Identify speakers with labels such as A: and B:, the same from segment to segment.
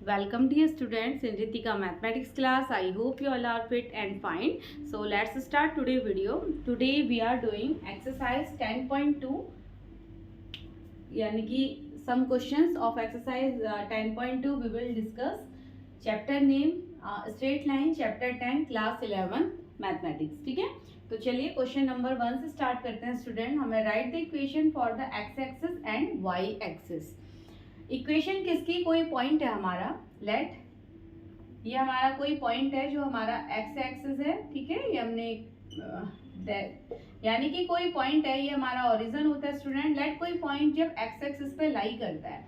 A: Welcome dear students in Ritika mathematics class. I hope you all are fit and fine. So let's start today video. Today we are doing exercise 10.2 यानी कि some questions of exercise 10.2 we will discuss. Chapter name straight line, chapter 10 class 11 mathematics. ठीक है, तो चलिए question number 1 से start करते हैं student. हमें write the equation for the X axis and Y axis. Equation किसकी, कोई पॉइंट है हमारा, लेट ये हमारा कोई पॉइंट है जो हमारा एक्स एक्सिस है. ठीक है, ये हमने यानी कि कोई पॉइंट है, ये हमारा ओरिजिन होता है स्टूडेंट. लेट कोई पॉइंट जब एक्स एक्सिस पे लाई करता है,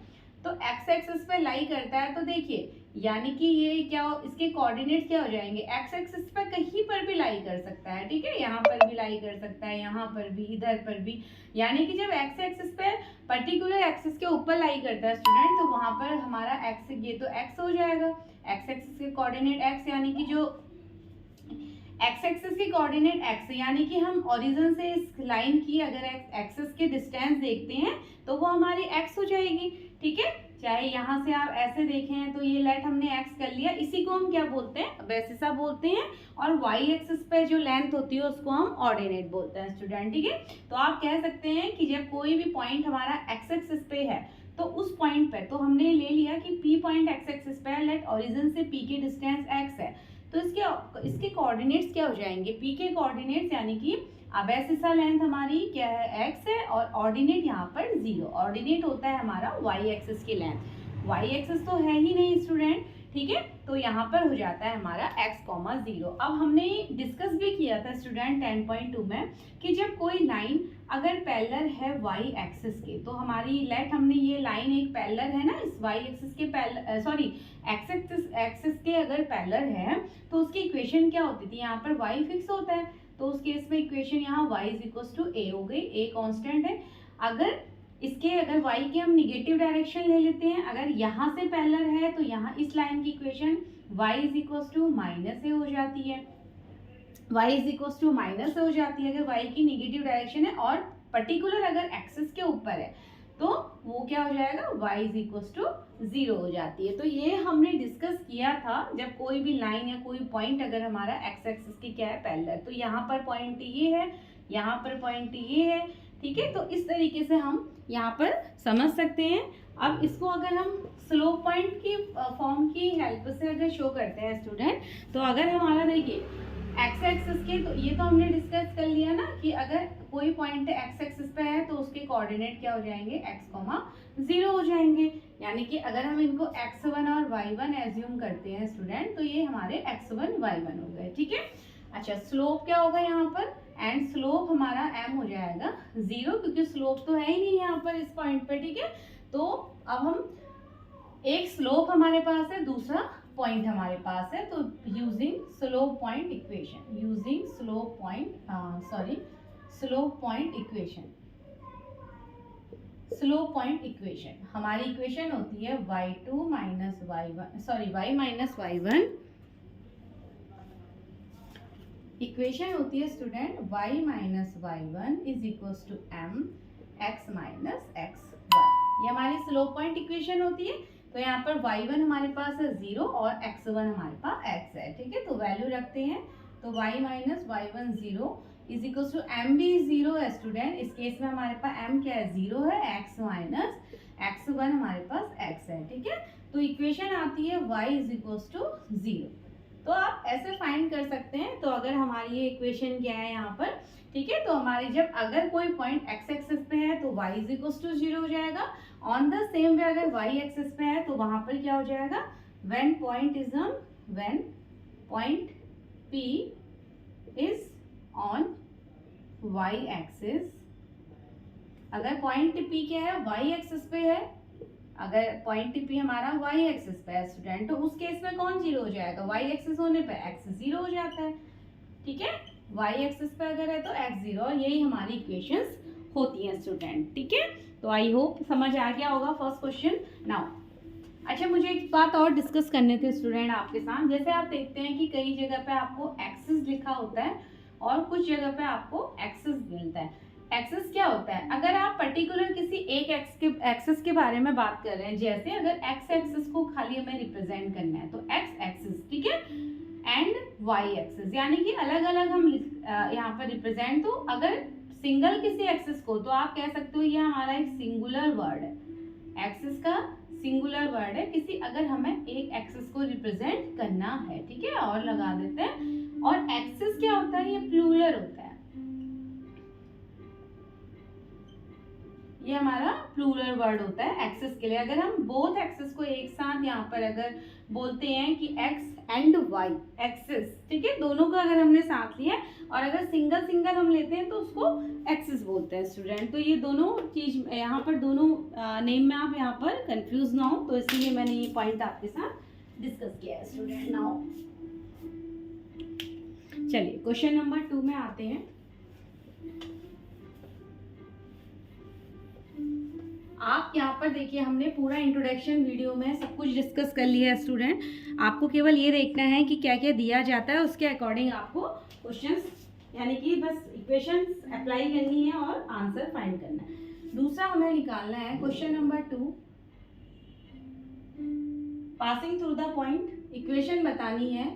A: तो एक्स एक्सिस पे लाई करता है तो देखिए यानी कि ये क्या इसके कोऑर्डिनेट क्या हो जाएंगे, एक्स एक्सिस पे कहीं पर भी लाई कर सकता है. ठीक है, यहाँ पर भी लाई कर सकता है, यहाँ पर भी, इधर पर भी. यानी कि जब एक्स एक्सिस पे पर्टिकुलर एक्सिस के ऊपर लाई करता है स्टूडेंट, तो वहां पर हमारा एक्स, ये तो एक्स हो जाएगा, एक्स एक्सिस के कोऑर्डिनेट एक्स, यानी कि जो एक्स एक्सिस के कोऑर्डिनेट एक्स, यानी कि हम ओरिजिन से इस लाइन की अगर एक्सिस के डिस्टेंस देखते हैं तो वो हमारी एक्स हो जाएगी. ठीक है, चाहे यहाँ से आप ऐसे देखें तो ये लेट हमने एक्स कर लिया, इसी को हम क्या बोलते हैं, बेसिसा बोलते हैं. और वाई एक्सिस पे जो लेंथ होती है उसको हम ऑर्डिनेट बोलते हैं स्टूडेंट. ठीक है, तो आप कह सकते हैं कि जब कोई भी पॉइंट हमारा एक्स एक्सिस पे है तो उस पॉइंट पे, तो हमने ले लिया कि पी पॉइंट एक्स एक्सिस पे है, लेट ओरिजिन से पी के डिस्टेंस एक्स है, तो इसके कोऑर्डिनेट्स क्या हो जाएंगे, पी के कोऑर्डिनेट्स, यानी कि बेसिसा लेंथ हमारी क्या है, एक्स है, और ऑर्डिनेट यहाँ पर 0. ऑर्डिनेट होता है हमारा वाई एक्सिस की लेंथ. वाई एक्सिस तो है ही नहीं स्टूडेंट. ठीक है, तो यहाँ पर हो जाता है हमारा x, 0. अब हमने डिस्कस भी किया था स्टूडेंट 10.2 में कि जब कोई लाइन अगर पैरेलल है y एक्सिस के, तो हमारी लेट हमने ये लाइन एक पैरेलल है ना इस y एक्सिस के पैरेलल, सॉरी x एक्सिस के अगर पैरेलल है तो उसकी इक्वेशन क्या होती थी, यहाँ पर y फिक्स होता है, तो उस केस में इक्वेशन यहाँ y = a हो गई. a कांस्टेंट है. अगर इसके अगर y के हम निगेटिव डायरेक्शन ले लेते हैं, अगर यहाँ से पैरेलल है तो यहाँ इस लाइन की इक्वेशन y = -a हो जाती है. y = हो जाती है अगर y की निगेटिव डायरेक्शन है, और पर्टिकुलर अगर एक्सिस के ऊपर है तो वो क्या हो जाएगा, y = 0 हो जाती है. तो ये हमने डिस्कस किया था जब कोई भी लाइन या कोई पॉइंट अगर हमारा एक्स एक्सिस की क्या है, पैरेलल, तो यहाँ पर पॉइंट ये है, यहाँ पर पॉइंट ये है. ठीक है, तो इस तरीके से हम यहाँ पर समझ सकते हैं. अब इसको अगर हम स्लोप पॉइंट की फॉर्म की हेल्प से अगर शो करते हैं स्टूडेंट, तो अगर हमारा देखिए एक्स एक्सिस के, तो ये तो हमने डिस्कस कर लिया ना कि अगर कोई पॉइंट एक्स एक्सिस पे है तो उसके कोऑर्डिनेट क्या हो जाएंगे, x, 0 हो जाएंगे. यानी कि अगर हम इनको x1 और y1 एज्यूम करते हैं स्टूडेंट, तो ये हमारे x1 y1 हो गए. ठीक है, अच्छा स्लोप क्या होगा यहाँ पर, एंड स्लोप हमारा m हो जाएगा 0, क्योंकि स्लोप तो है ही नहीं यहाँ पर इस पॉइंट पे. ठीक है, तो अब हम एक स्लोप हमारे पास है, दूसरा पॉइंट हमारे पास है, तो using slope point equation, slope point equation हमारी इक्वेशन होती है y2 - y1, sorry y - y1. Equation होती है student y - y1 = m x - x1. ये हमारी स्लोप पॉइंट इक्वेशन होती है. तो यहाँ पर y1 हमारे पास है 0 और x1 हमारे पास x है. ठीक है, तो वैल्यू रखते हैं, तो y - y1 0 = m भी 0 है स्टूडेंट. इस केस में हमारे पास m क्या है, 0 है, x - x1 हमारे पास x है. ठीक है, तो इक्वेशन आती है y = 0. तो आप ऐसे फाइंड कर सकते हैं. तो अगर हमारी ये इक्वेशन क्या है यहाँ पर, ठीक है, तो हमारी जब अगर कोई पॉइंट एक्स एक्सिस पे है तो y = 0 हो जाएगा. ऑन द सेम वे अगर y एक्सिस पे है तो वहां पर क्या हो जाएगा, when point P is on y axis, अगर पॉइंट P क्या है, y एक्सिस पे है, अगर पॉइंट P हमारा y एक्सिस पे है स्टूडेंट, तो उस केस में कौन 0 हो जाएगा, y एक्सिस होने पे x 0 हो जाता है. ठीक है, y एक्सिस पे अगर है तो x 0, और यही हमारी इक्वेशंस होती हैं स्टूडेंट. ठीक है, तो आई होप समझ आ गया होगा फर्स्ट क्वेश्चन. नाउ अच्छा, मुझे एक बात और डिस्कस करने थे स्टूडेंट आपके साथ. जैसे आप देखते हैं कि कई जगह पे आपको एक्सिस लिखा होता है और कुछ जगह पे आपको एक्सिस मिलता है. एक्सिस क्या होता है, अगर आप पर्टिकुलर किसी एक एक्सिस के बारे में बात कर रहे हैं, जैसे अगर एक्स एक्सिस को खाली हमें रिप्रेजेंट करना है तो एक्स एक्सिस, ठीक है, एंड वाई एक्सिस, यानी कि अलग अलग हम यहाँ पर रिप्रेजेंट, तो अगर सिंगल किसी एक्सिस को तो आप कह सकते हो ये हमारा एक सिंगुलर वर्ड है, एक्सिस का सिंगुलर वर्ड है, किसी अगर हमें एक एक्सिस को रिप्रेजेंट करना है, ठीक है, और लगा देते हैं। और एक्सिस क्या होता है, ये प्लूरल होता है, ये हमारा प्लूरल वर्ड होता है एक्सिस के लिए। अगर हम बोथ एक्सिस को एक साथ यहाँ पर अगर बोलते हैं कि एक्स एंड वाई एक्सिस, ठीक है, दोनों को अगर हमने साथ लिया और अगर सिंगल सिंगल हम लेते हैं तो उसको एक्सिस बोलते हैं स्टूडेंट। तो ये दोनों चीज यहाँ पर दोनों नेम में आप यहाँ पर कंफ्यूज ना हो, तो इसीलिए मैंने ये पॉइंट आपके साथ डिस्कस किया है स्टूडेंट। नाउ चलिए क्वेश्चन नंबर 2 में आते हैं। आप यहाँ पर देखिए, हमने पूरा इंट्रोडक्शन वीडियो में सब कुछ डिस्कस कर लिया है स्टूडेंट, आपको केवल ये देखना है कि क्या क्या दिया जाता है, उसके अकॉर्डिंग आपको क्वेश्चंस यानी कि बस इक्वेशंस अप्लाई करनी है और आंसर फाइंड करना है। दूसरा हमें निकालना है question number 2, passing through the point, equation बतानी है,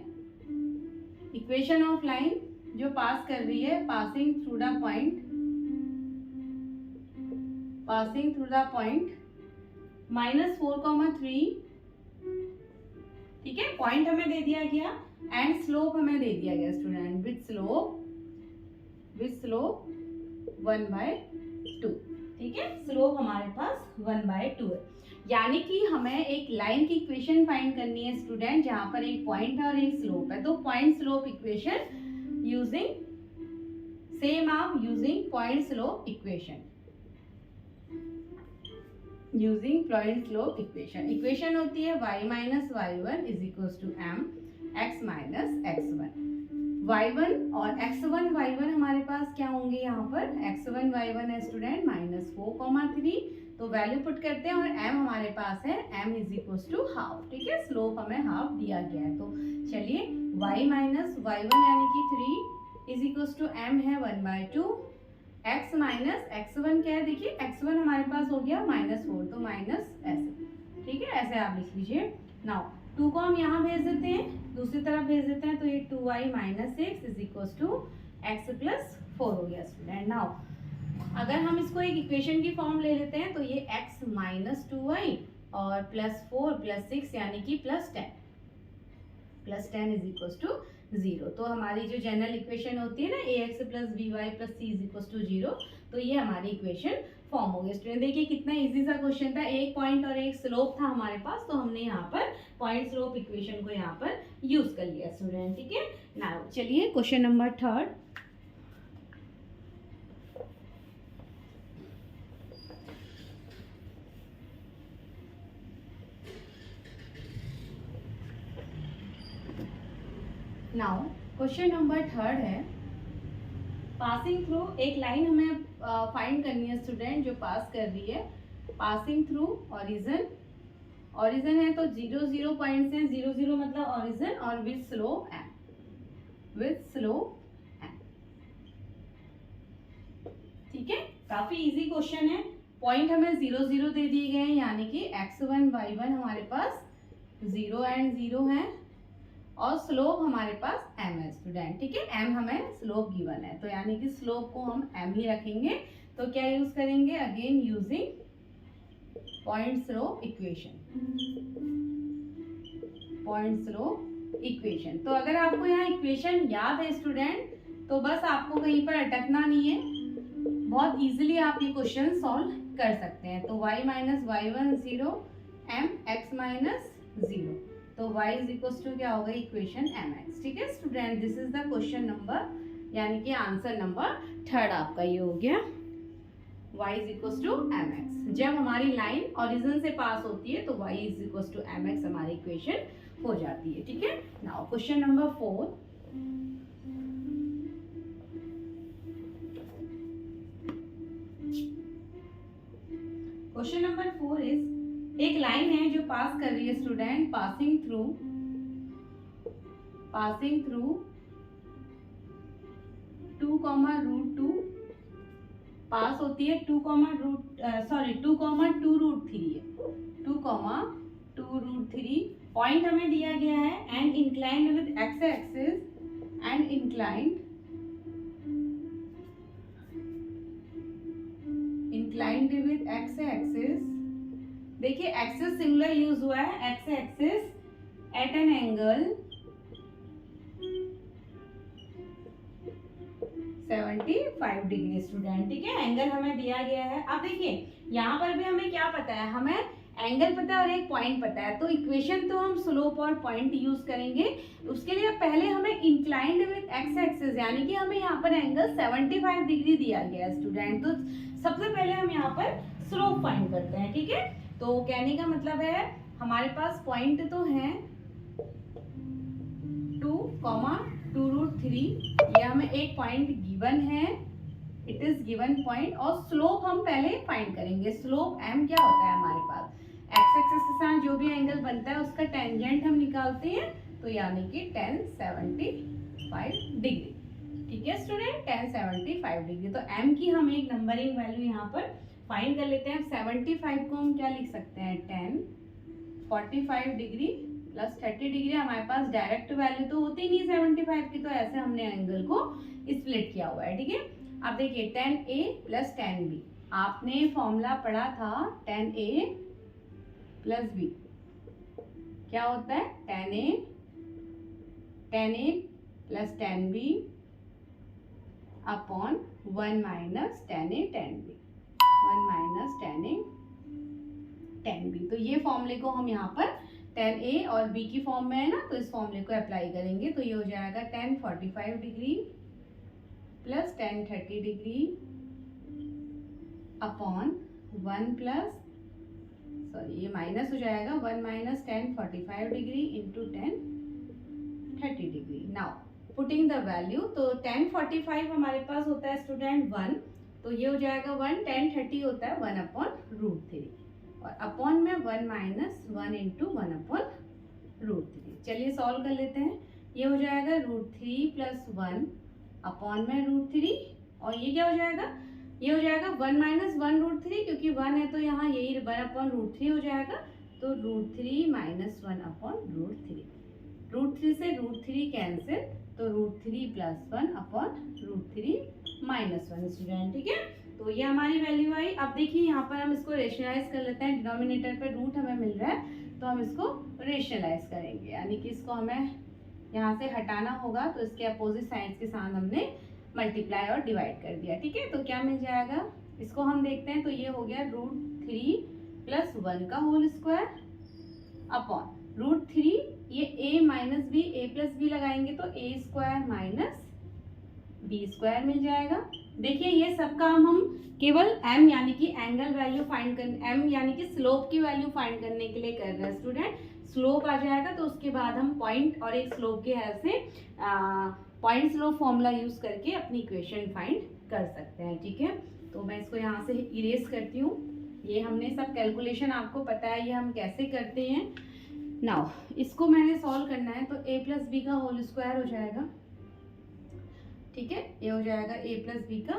A: इक्वेशन ऑफ लाइन जो पास कर रही है, passing through the point, passing through the point -4,3, ठीक है, पॉइंट हमें दे दिया गया एंड स्लोप हमें दे दिया गया स्टूडेंट, विथ स्लोप 1/2, ठीक है, स्लोप हमारे पास 1/2 है, यानी कि हमें एक लाइन की इक्वेशन फाइंड करनी है स्टूडेंट, जहां पर एक पॉइंट है और एक स्लोप है। तो point slope equation using same आप using point slope equation, using point slope equation. Equation होती है y minus y1 is equal to m x minus x1। y1 और x1 y1 हमारे पास क्या होंगे, यहाँ पर x1 y1 है स्टूडेंट -4,3, तो वैल्यू पुट करते हैं और m हमारे पास है m is equal to half, ठीक है, स्लोप हमें हाफ दिया गया है। तो चलिए y माइनस y1 यानी कि 3 इज इक्वल टू m है 1/2, x माइनस x1 क्या है, देखिए x1 हमारे पास हो गया -4, तो माइनस ऐसे, ठीक है, ऐसे आप लिख लीजिए। नाउ 2 को हम यहाँ भेज देते हैं, दूसरी तरफ भेज देते हैं, तो ये 2y minus 6 is equal to x plus 4 हो गया स्टूडेंट। नाउ अगर हम इसको एक इक्वेशन की फॉर्म ले लेते हैं तो ये x माइनस 2y और +4 +6 यानी कि +10 इज इक्वल टू 0। तो हमारी जो जनरल इक्वेशन होती है ना ax plus by plus c is equal to 0, तो ये हमारी इक्वेशन फॉर्म हो गई स्टूडेंट। देखिए कितना इजी सा क्वेश्चन था, एक पॉइंट और एक स्लोप था हमारे पास, तो हमने यहाँ पर पॉइंट स्लोप इक्वेशन को यहाँ पर यूज कर लिया स्टूडेंट, ठीक है। नाउ चलिए question number 3, now question number 3 है, पासिंग थ्रू, एक लाइन हमें फाइंड करनी है स्टूडेंट जो पास कर रही है, पासिंग थ्रू ओरिजिन है तो 0 0 पॉइंट्स हैं, 0 0 मतलब ओरिजिन, और विथ स्लोप m, ठीक है, काफी इजी क्वेश्चन है। पॉइंट हमें 0 0 दे दिए गए हैं, यानी कि x1 y1 हमारे पास 0 एंड 0 है और स्लोप हमारे पास m है स्टूडेंट, ठीक है, m हमें स्लोप गिवन है, तो यानी कि स्लोप को हम m ही रखेंगे। तो क्या यूज करेंगे, again using point slope equation. तो अगर आपको यहाँ इक्वेशन याद है स्टूडेंट, तो बस आपको कहीं पर अटकना नहीं है, बहुत इजीली आप ये क्वेश्चन सॉल्व कर सकते हैं। तो y minus y1 0 m x minus 0, तो y इज इक्वल टू क्या होगा, इक्वेशन mx, ठीक है student. This is the question number यानी कि आंसर नंबर 3 आपका ये हो गया, y is equal to mx। जब हमारी लाइन ओरिजिन से पास होती है तो y is equal to mx हमारी इक्वेशन हो जाती है, ठीक है। Now question number 4, question number 4 is, एक लाइन है जो पास कर रही है स्टूडेंट, पासिंग थ्रू 2, √2 पास होती है 2 कॉमा 2 रूट 3 है, 2 कॉमा 2 रूट 3। पॉइंट हमें दिया गया है and inclined with x axis and inclined with x axis. देखिए एक्सिस सिंगुलर यूज हुआ है, x axis eight an angle 75 degree student. ठीक है, एंगल हमें दिया गया है। अब देखिए यहाँ पर भी हमें क्या पता है, हमें एंगल पता है और एक पॉइंट पता है, तो इक्वेशन तो हम स्लोप और पॉइंट यूज करेंगे। उसके लिए पहले हमें इंक्लाइंड विद एक्स एक्सिस यानी कि हमें यहाँ पर एंगल 75 डिग्री दिया गया है स्टूडेंट। तो सबसे पहले हम यहाँ पर स्लोप फाइंड करते हैं। ठीक है, तो कहने का मतलब है हमारे पास पॉइंट तो है 2 कॉमा 2 रूट 3, ये हमें एक पॉइंट गिवन है, इट इज गिवन पॉइंट। और स्लोप हम पहले फाइंड करेंगे। स्लोप m क्या होता है हमारे पास, एक्स एक्सिस के साथ जो भी एंगल बनता है उसका टेंजेंट हम निकालते हैं, तो यानी कि 1075 डिग्री। ठीक है स्टूडेंट, 1075 डिग्री। तो m की हम एक नंबरिंग वैल्यू यहाँ पर फाइंड कर लेते हैं। 75 को हम क्या लिख सकते हैं, 1045 डिग्री प्लस 30 डिग्री। हमारे पास डायरेक्ट वैल्यू तो होती नहीं 75 की, तो ऐसे हमने एंगल को स्प्लिट किया हुआ है। ठीक है, अब देखिए 10a प्लस 10b, आपने फॉर्मूला पढ़ा था 10a प्लस b क्या होता है, 10a plus 10b upon 1 minus 10a 10b, 1 minus 10a 10b। तो ये फॉर्मूले को हम यहाँ पर 10a और b की फॉर्म में है ना, तो इस फॉर्मूले को अप्लाई करेंगे, तो ये हो जाएगा 1045 degree plus 1030 degree upon 1 plus, sorry ये माइनस हो जाएगा, 1 minus 1045 degree into 1030 degree. Now putting the value, तो 1045 हमारे पास होता है स्टूडेंट 1, तो ये हो जाएगा 1, 1030 होता है 1 अपॉन रूट 3, और अपॉन में 1 माइनस 1 इंटू 1 अपॉन रूट 3। चलिए सॉल्व कर लेते हैं। ये हो जाएगा रूट 3 प्लस 1 अपॉन में रूट 3, और ये क्या हो जाएगा, ये हो जाएगा 1 माइनस 1 रूट 3, क्योंकि 1 है तो यहाँ यही 1 अपॉन रूट 3 हो जाएगा, तो root 3 minus 1 upon root 3। Root 3 से रूट 3 कैंसिल, तो root 3 plus 1 upon root 3 minus 1 student. ठीक है, तो ये हमारी वैल्यू आई। अब देखिए यहाँ पर हम इसको रेशनलाइज कर लेते हैं, डिनोमिनेटर पे रूट हमें मिल रहा है तो हम इसको रेशनलाइज करेंगे, यानी कि इसको हमें यहाँ से हटाना होगा, तो इसके अपोजिट साइड्स के साथ हमने मल्टीप्लाई और डिवाइड कर दिया। ठीक है, तो क्या मिल जाएगा, इसको हम देखते हैं, तो ये हो गया रूट 3 प्लस 1 का होल स्क्वायर अपॉन रूट 3, ये a minus B, A plus B लगाएंगे तो a square minus B square मिल जाएगा। देखिए ये सब काम हम केवल m यानी कि एंगल वैल्यू फाइंड करने, m यानी कि स्लोप की वैल्यू फाइंड करने के लिए कर रहे हैं स्टूडेंट। स्लोप आ जाएगा तो उसके बाद हम पॉइंट और एक स्लोप के हेल्प से पॉइंट स्लोप फॉर्मूला यूज करके अपनी इक्वेशन फाइंड कर सकते हैं। ठीक है, तो मैं इसको यहाँ से इरेज करती हूँ। ये हमने सब कैलकुलेशन आपको पता है ये हम कैसे करते हैं। नाउ इसको मैंने सॉल्व करना है, तो a प्लस बी का होल स्क्वायर हो जाएगा। ठीक है, ये हो जाएगा a प्लस बी का।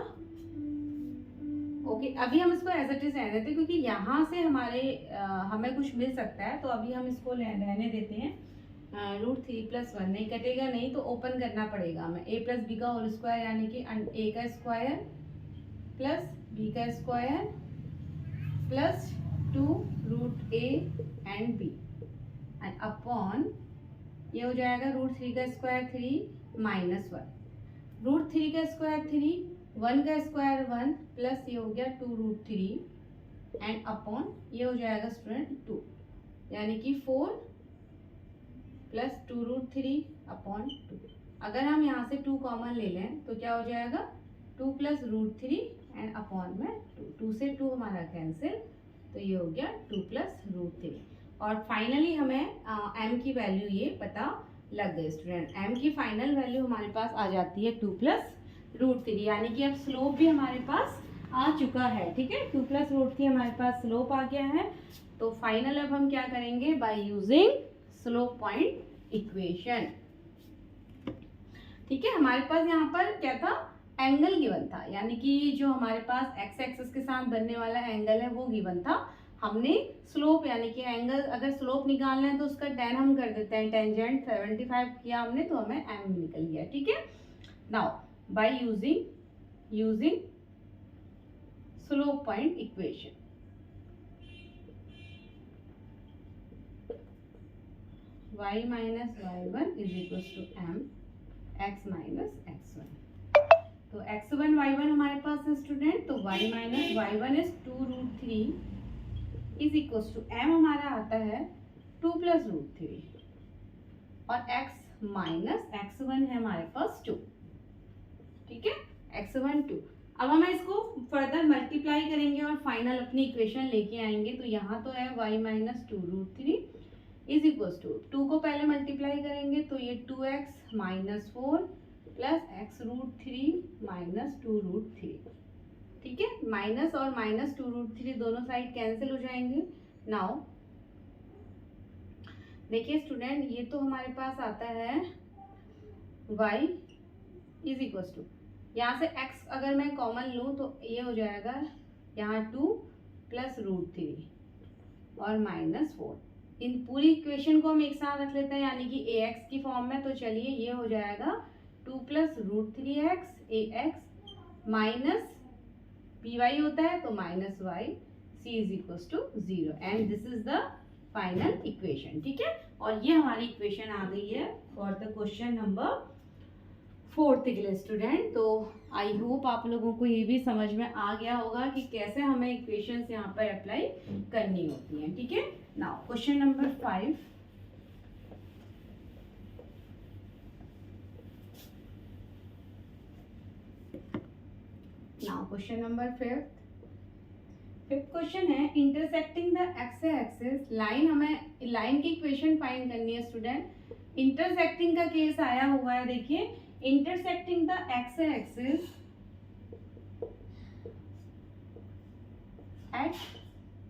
A: ओके, अभी हम इसको एज इट इज रहने देते हैं, क्योंकि यहाँ से हमें कुछ मिल सकता है, तो अभी हम इसको रहने देते हैं। रूट 3 प्लस 1 नहीं कटेगा, नहीं तो ओपन करना पड़ेगा हमें। a प्लस बी का होल स्क्वायर यानी कि a का स्क्वायर प्लस b का square plus 2 root a and b and upon ये हो जाएगा रूट 3 का स्क्वायर 3 माइनस 1, रूट 3 का स्क्वायर 3, 1 का स्क्वायर 1 प्लस ये हो गया 2 रूट 3 एंड अपॉन ये हो जाएगा स्टूडेंट 2, यानी कि 4 प्लस 2 रूट 3 अपॉन 2। अगर हम यहाँ से 2 कॉमन ले लें तो क्या हो जाएगा 2 प्लस रूट 3 एंड अपॉन में 2 से 2 हमारा कैंसिल, तो ये हो गया 2 प्लस रूट 3। और फाइनली हमें m की वैल्यू ये पता लग गई स्टूडेंट। m की फाइनल वैल्यू हमारे पास आ जाती है 2 प्लस रूट 3, यानी कि अब स्लोप भी हमारे पास आ चुका है। ठीक है, 2 प्लस रूट 3 हमारे पास स्लोप आ गया है। तो फाइनल अब हम क्या करेंगे, bye using slope point equation. ठीक है, हमारे पास यहाँ पर क्या था, एंगल गिवन था, यानी कि जो हमारे पास एक्स एक्सिस के साथ बनने वाला एंगल है वो गिवन था। हमने स्लोप यानी कि एंगल, अगर स्लोप निकालना है तो उसका tan हम कर देते हैं, टेंजेंट 75 किया हमने तो हमें m निकल गया, ठीक है। Now by using slope point equation, y minus y1 is equal to m x minus x1। तो x1 y1 हमारे पास है स्टूडेंट, तो y minus y1 is 2√3 is equal to m हमारा आता है 2 प्लस √3 और x माइनस x1 है हमारे पास 2, ठीक है, x1 2। अब हम इसको फर्दर मल्टीप्लाई करेंगे और फाइनल अपनी इक्वेशन लेके आएंगे। तो यहाँ तो है y minus 2√3 is equal to 2 को पहले मल्टीप्लाई करेंगे तो ये 2x minus 4 plus x√3 minus 2√3, ठीक है। माइनस और माइनस 2√3 दोनों साइड कैंसिल हो जाएंगे। नाउ देखिए स्टूडेंट, ये तो हमारे पास आता है y इज इक्वल टू, यहाँ से x अगर मैं कॉमन लूँ तो ये हो जाएगा यहाँ 2 प्लस √3 और माइनस 4। इन पूरी इक्वेशन को हम एक साथ रख लेते हैं यानी कि ax की फॉर्म में। तो चलिए ये हो जाएगा 2 plus √3x ax minus py होता है तो minus y c is equal to 0 and this is the final equation, ठीक है। और ये हमारी इक्वेशन आ गई है फॉर द क्वेश्चन नंबर 4 के लिए स्टूडेंट। तो आई होप आप लोगों को ये भी समझ में आ गया होगा कि कैसे हमें इक्वेशंस यहाँ पर अप्लाई करनी होती हैं, ठीक है। Now question number 5, now question number 5th question है intersecting the X axis line. हमें लाइन की इक्वेशन फाइंड करनी है स्टूडेंट। इंटरसेक्टिंग का केस आया हुआ है, देखिए intersecting the X axis at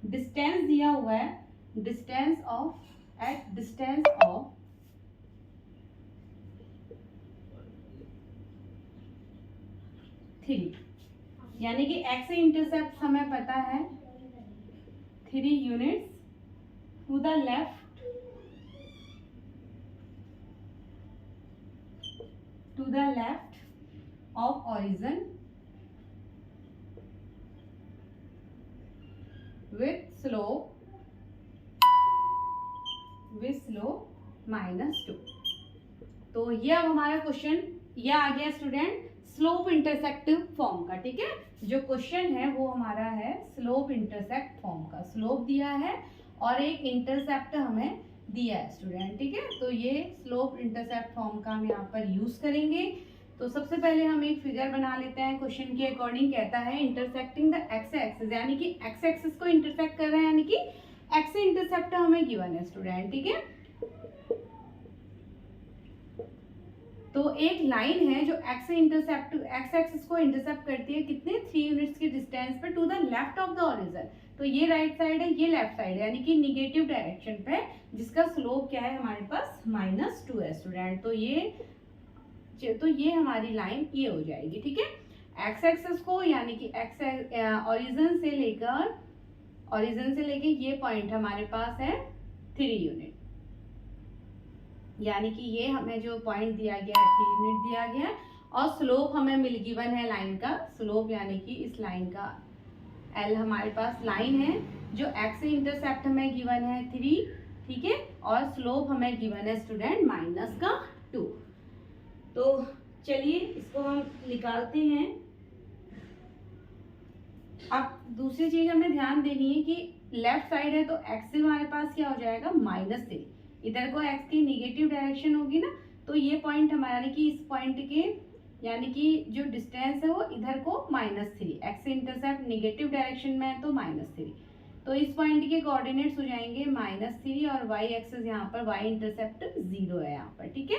A: distance दिया हुआ है, distance of at distance of 3, यानी कि एक्स इंटरसेप्ट हमें पता है 3 units to the left of origin with slope -2। तो ये अब हमारा क्वेश्चन ये आ गया स्टूडेंट स्लोप इंटरसेक्टिव फॉर्म का, ठीक है। जो क्वेश्चन है वो हमारा है स्लोप इंटरसेक्ट फॉर्म का। स्लोप दिया है और एक इंटरसेप्ट हमें दिया है स्टूडेंट, ठीक है। तो ये स्लोप इंटरसेप्ट फॉर्म का हम यहाँ पर यूज करेंगे। तो सबसे पहले हम एक फिगर बना लेते हैं। क्वेश्चन के अकॉर्डिंग कहता है इंटरसेक्टिंग द एक्स एक्सिस, यानी कि एक्स एक्सिस को इंटरसेक्ट कर रहे हैं, यानी कि एक्स इंटरसेप्ट हमें गिवन है स्टूडेंट, ठीक है। तो एक लाइन है जो एक्स एक्सिस को इंटरसेप्ट करती है कितने 3 यूनिट्स के डिस्टेंस पे to the left of the origin. तो ये राइट साइड है, ये लेफ्ट साइड है, यानी कि निगेटिव डायरेक्शन पे, जिसका स्लोप क्या है हमारे पास -2 है स्टूडेंट। तो ये हमारी लाइन ये हो जाएगी, ठीक है। एक्स एक्सिस को यानी कि ऑरिजिन से लेके ये पॉइंट हमारे पास है 3 यूनिट, यानी कि ये हमें जो पॉइंट दिया गया है 3 यूनिट दिया गया है। और स्लोप हमें गिवन है लाइन का स्लोप, यानी कि इस लाइन का एल हमारे पास लाइन है जो एक्स इंटरसेप्ट हमें गिवन है 3, ठीक है। और स्लोप हमें गिवन है स्टूडेंट -2। तो चलिए इसको हम निकालते हैं। अब दूसरी चीज हमें ध्यान देनी है कि लेफ्ट साइड है तो एक्स से हमारे पास क्या हो जाएगा -3, इधर को एक्स की निगेटिव डायरेक्शन होगी ना, तो ये पॉइंट हमारा यानी कि इस पॉइंट के यानी कि जो डिस्टेंस है वो इधर को -3, एक्स इंटरसेप्ट निगेटिव डायरेक्शन में है तो -3, तो इस पॉइंट के कोऑर्डिनेट्स हो जाएंगे -3 और y एक्सिस यहाँ पर y इंटरसेप्ट 0 है यहाँ पर, ठीक है।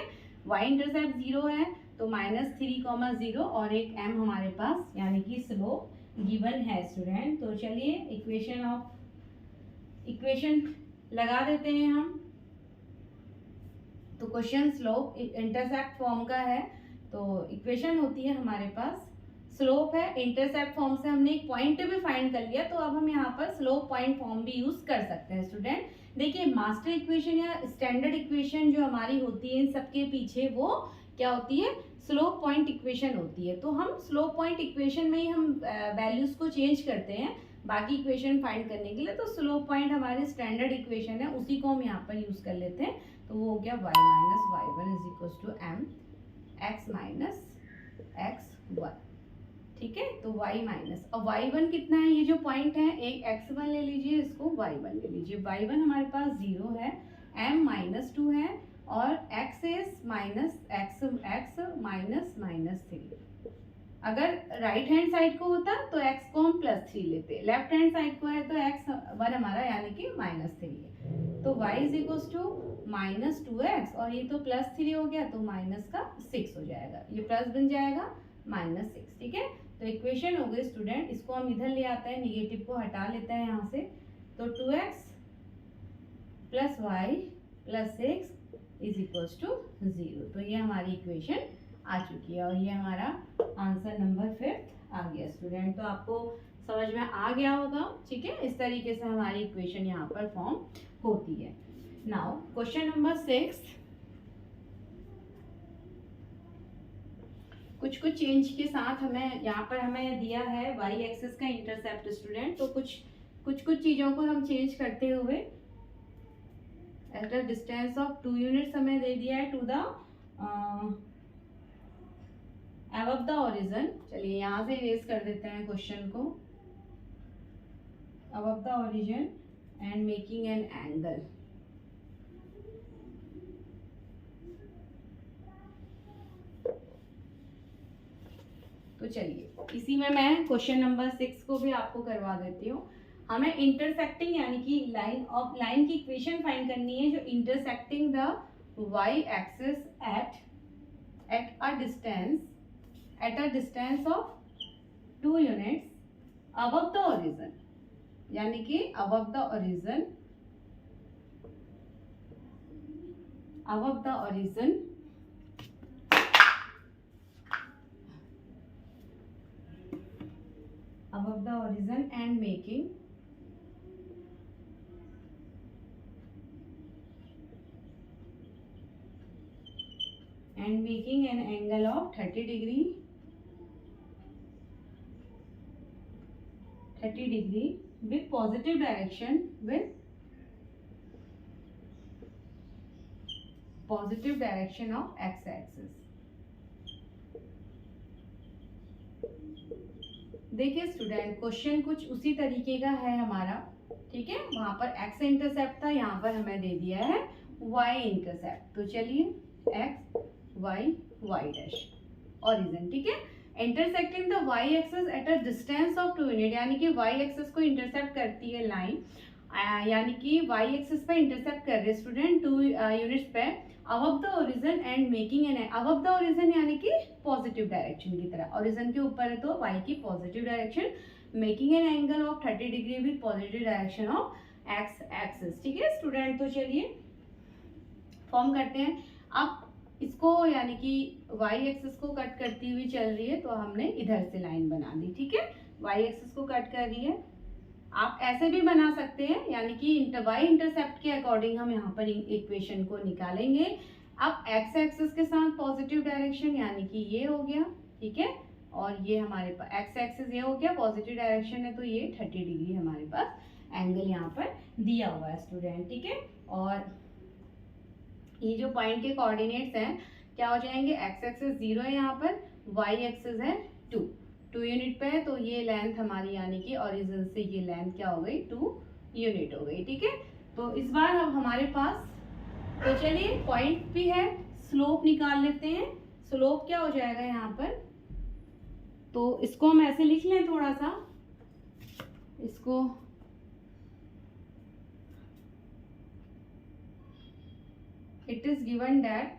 A: y इंटरसेप्ट 0 है तो -3, 0 और एक m हमारे पास यानी कि स्लोप गिवन है स्टूडेंट। तो चलिए इक्वेशन लगा देते हैं हम। तो क्वेश्चन स्लोप इंटरसेप्ट फॉर्म का है, तो इक्वेशन होती है हमारे पास स्लोप है, इंटरसेप्ट फॉर्म से हमने एक पॉइंट भी फाइंड कर लिया, तो अब हम यहाँ पर स्लोप पॉइंट फॉर्म भी यूज कर सकते हैं स्टूडेंट। देखिए मास्टर इक्वेशन या स्टैंडर्ड इक्वेशन जो हमारी होती है इन सबके पीछे वो क्या होती है, स्लोप पॉइंट इक्वेशन होती है। तो हम स्लोप पॉइंट इक्वेशन में ही हम वैल्यूज को चेंज करते हैं बाकी इक्वेशन फाइंड करने के लिए। तो स्लोप पॉइंट हमारी स्टैंडर्ड इक्वेशन है, उसी को हम यहाँ पर यूज कर लेते हैं। तो वो हो गया y minus Y one is equal to M X minus X one. ठीक है, तो y माइनस, अब y1 कितना है, ये जो पॉइंट है एक x1 ले लीजिए, इसको y1 ले लीजिए। y1 हमारे पास 0 है, m माइनस 2 है और x is minus x minus minus 3। अगर राइट हैंड साइड को होता तो x को हम प्लस 3 लेते, लेफ्ट हैंड साइड को है तो x1 हमारा यानी कि माइनस 3 है। तो y is equal to minus 2x और ये तो प्लस 3 हो गया, तो माइनस का 6 हो जाएगा, ये प्लस बन जाएगा माइनस 6। ठीक है, तो इक्वेशन हो गई स्टूडेंट, इसको हम इधर ले आते हैं, निगेटिव को हटा लेते हैं यहाँ से। तो 2x plus Y plus 6 is equals to 0। तो ये हमारी इक्वेशन आ चुकी है और ये हमारा आंसर नंबर 5 आ गया स्टूडेंट। तो आपको समझ में आ गया होगा। ठीक है, इस तरीके से हमारी इक्वेशन यहाँ पर फॉर्म होती है। नाउ क्वेश्चन नंबर 6, कुछ चेंज के साथ हमें यहाँ पर हमें दिया है y एक्सिस का इंटरसेप्ट स्टूडेंट। तो कुछ चीज़ों को हम चेंज करते हुए at a distance of 2 units हमें दे दिया है to the above the origin. चलिए यहाँ से इरेज कर देते हैं क्वेश्चन को, above the origin and making an angle. तो चलिए इसी में मैं क्वेश्चन नंबर 6 को भी आपको करवा देती हूँ। हमें इंटरसेक्टिंग यानी कि लाइन की इक्वेशन फाइंड करनी है जो intersecting the y axis at a distance of 2 units above the origin, यानी कि above the origin and making an angle of 30 degree with positive direction of x axis। देखिए student question कुछ उसी तरीके का है हमारा। ठीक है, वहां पर x इंटरसेप्ट था, यहाँ पर हमें दे दिया है y इंटरसेप्ट। तो चलिए x y y dash origin. ठीक है, intersecting the y axis at a distance of 2 unit, यानी कि y एक्सिस को इंटरसेप्ट करती है लाइन, यानी कि y एक्सिस पे इंटरसेप्ट कर रहे स्टूडेंट 2 यूनिट्स पे above the origin and making N, above the origin यानी कि पॉजिटिव डायरेक्शन की तरह, ओरिजिन के ऊपर है तो y की positive direction, making an angle of 30 degree with positive direction of x axis. ठीक है स्टूडेंट, तो चलिए फॉर्म करते हैं। अब इसको यानी कि y एक्सिस को कट करती हुई चल रही है, तो हमने इधर से लाइन बना दी। ठीक है, y एक्सिस को कट कर रही है, आप ऐसे भी बना सकते हैं, यानी कि y इंटरसेप्ट के अकॉर्डिंग हम यहाँ पर इक्वेशन को निकालेंगे। अब x एक्सिस के साथ पॉजिटिव डायरेक्शन यानी कि ये हो गया। ठीक है, और ये हमारे पास x एक्सिस ये हो गया, पॉजिटिव डायरेक्शन है तो ये 30 डिग्री हमारे पास एंगल यहाँ पर दिया हुआ है स्टूडेंट। ठीक है, और ये जो पॉइंट के कोऑर्डिनेट्स हैं क्या हो जाएंगे, x एक्सिस 0 है यहाँ पर, y एक्सिस है 2 यूनिट पे है, तो ये लेंथ हमारी यानी कि ओरिजिन से ये लेंथ क्या हो गई 2 यूनिट हो गई। ठीक है, तो इस बार अब हमारे पास, तो चलिए पॉइंट भी है, स्लोप निकाल लेते हैं। स्लोप क्या हो जाएगा यहाँ पर, तो इसको हम ऐसे लिख लें थोड़ा सा, इसको it is given that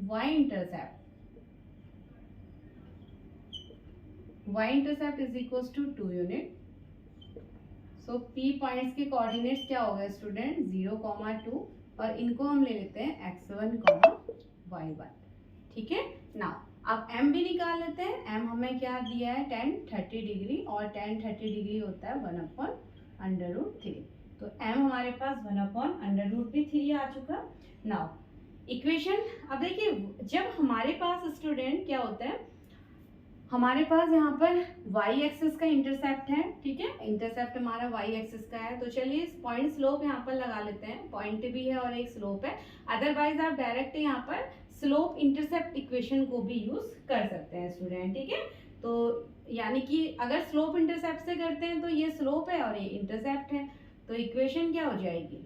A: y intercept is equals to 2 unit। so p points के कोऑर्डिनेट्स क्या हो गए स्टूडेंट 0, 2 और इनको हम ले लेते हैं x1, y1, ठीक है। नाउ अब m भी निकाल लेते हैं। m हमें क्या दिया है, tan 30 डिग्री, और tan 30 डिग्री होता है 1/√3। तो m हमारे पास 1/√3 आ चुका। नाउ इक्वेशन, अब देखिए जब हमारे पास स्टूडेंट क्या होता है, हमारे पास यहाँ पर y एक्सिस का इंटरसेप्ट है, ठीक है, इंटरसेप्ट हमारा y एक्सिस का है। तो चलिए पॉइंट स्लोप यहाँ पर लगा लेते हैं, पॉइंट भी है और एक स्लोप है। अदरवाइज आप डायरेक्ट यहाँ पर स्लोप इंटरसेप्ट इक्वेशन को भी यूज कर सकते हैं स्टूडेंट, ठीक है। तो यानी कि अगर स्लोप इंटरसेप्ट से करते हैं तो ये स्लोप है और ये इंटरसेप्ट है, तो इक्वेशन क्या हो जाएगी,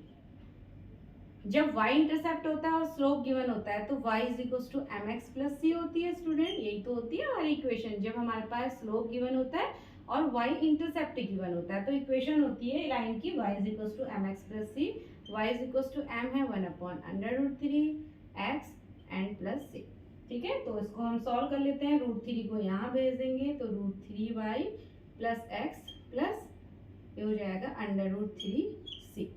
A: जब y इंटरसेप्ट होता है और स्लोप गिवन होता है तो y is equal to mx plus c होती है स्टूडेंट। यही तो होती है हमारी इक्वेशन, जब हमारे पास स्लोप गिवन होता है और y इंटरसेप्ट गिवन होता है तो इक्वेशन होती है लाइन की y is equal to mx plus c, y is equal to m है 1/√3 x एंड प्लस c, ठीक है। तो इसको हम सॉल्व कर लेते हैं, √3 को यहाँ भेज देंगे तो √3y प्लस x प्लस ये हो जाएगा √3c।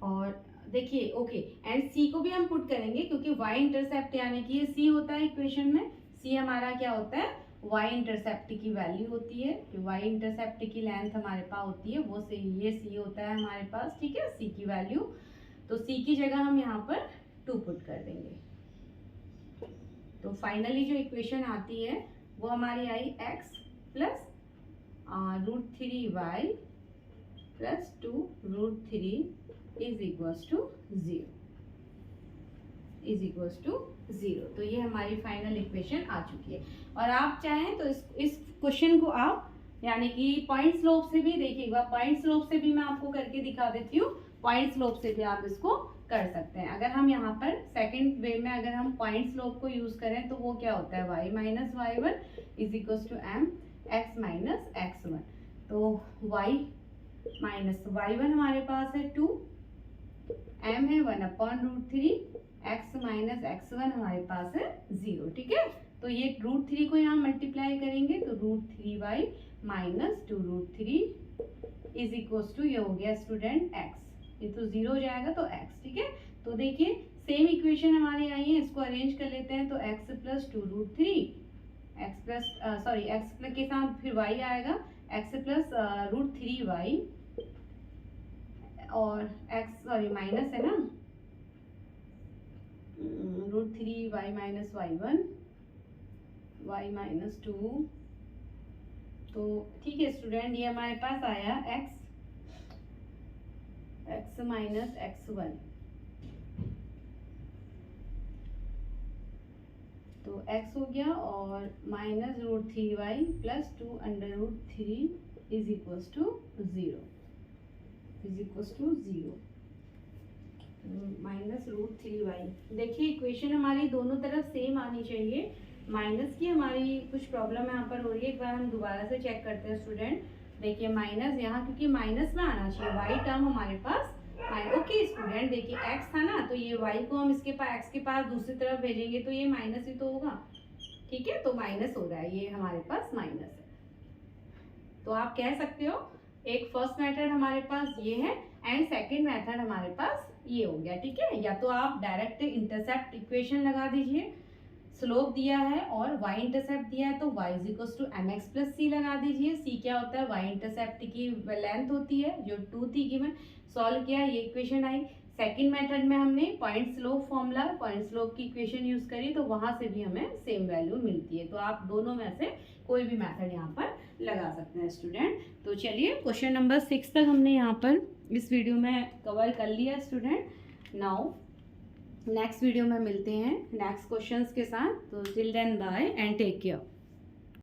A: और देखिए ओके, एंड c को भी हम पुट करेंगे क्योंकि y इंटरसेप्ट यानी कि ये c होता है इक्वेशन में। c हमारा क्या होता है, y इंटरसेप्ट की वैल्यू होती है, कि y इंटरसेप्ट की लेंथ हमारे पास होती है वो से ये c होता है हमारे पास, ठीक है, c की वैल्यू। तो c की जगह हम यहाँ पर 2 पुट कर देंगे। तो फाइनली जो इक्वेशन आती है वो हमारी आई x plus √3y plus 2√3 is equals to 0, is equals to 0। तो ये हमारी फाइनल इक्वेशन आ चुकी है। और आप चाहें तो इस क्वेश्चन को आप यानी कि पॉइंट स्लोप से भी देखिएगा, पॉइंट स्लोप से भी मैं आपको करके दिखा देती हूँ, पॉइंट स्लोप से भी आप इसको कर सकते हैं। अगर हम यहाँ पर सेकंड वे में अगर हम पॉइंट स्लोप को यूज करें तो वो क्या होता है, y minus y1 is equals to m x minus x1। तो y माइनस y1 हमारे पास है 2, m है 1/√3, x माइनस x1 हमारे पास है 0, ठीक है। तो ये √3 को यहाँ मल्टीप्लाई करेंगे तो √3y minus 2√3 is equals to ये हो गया स्टूडेंट x, ये तो 0 हो जाएगा तो x, ठीक है। तो देखिए सेम इक्वेशन हमारी आई है, इसको अरेंज कर लेते हैं। तो x plus 2√3 x plus x plus के साथ फिर y आएगा, x प्लस √3y और माइनस है ना, √3y minus y1 y minus 2। तो ठीक है स्टूडेंट, ये हमारे पास आया x माइनस x1। तो x हो गया और minus √3y plus 2/√3 is equals to 0, is equals to 0 minus √3y। देखिए इक्वेशन हमारी दोनों तरफ सेम आनी चाहिए। माइनस की हमारी कुछ प्रॉब्लम यहाँ पर हो रही है, एक बार हम दोबारा से चेक करते हैं स्टूडेंट। देखिए माइनस यहाँ क्योंकि माइनस में आना चाहिए, y टर्म हमारे पास ओके स्टूडेंट। देखिए x था ना, तो ये y को हम इसके पास x के पास दूसरी तरफ भेजेंगे तो ये माइनस ही तो होगा, ठीक है। तो माइनस हो रहा है, ये हमारे पास माइनस है। तो आप कह सकते हो एक फर्स्ट मेथड हमारे पास ये है एंड सेकंड मेथड हमारे पास ये हो गया, ठीक है। या तो आप डायरेक्ट इंटरसेप्ट इक्वेशन लगा दीजिए, स्लोप दिया है और y इंटरसेप्ट दिया है तो y is equal to mx plus c लगा दीजिए। c क्या होता है, y इंटरसेप्ट की लेंथ होती है जो 2 थी गिवन, सॉल्व किया ये इक्वेशन आई। सेकंड मेथड में हमने point slope formula, point slope की इक्वेशन यूज करी तो वहां से भी हमें सेम वैल्यू मिलती है। तो आप दोनों में से कोई भी मेथड यहाँ पर लगा सकते हैं स्टूडेंट। तो चलिए क्वेश्चन नंबर 6 तक हमने यहाँ पर इस वीडियो में कवर कर लिया स्टूडेंट। नाउ नेक्स्ट वीडियो में मिलते हैं नेक्स्ट क्वेश्चंस के साथ। तो till then bye and take care.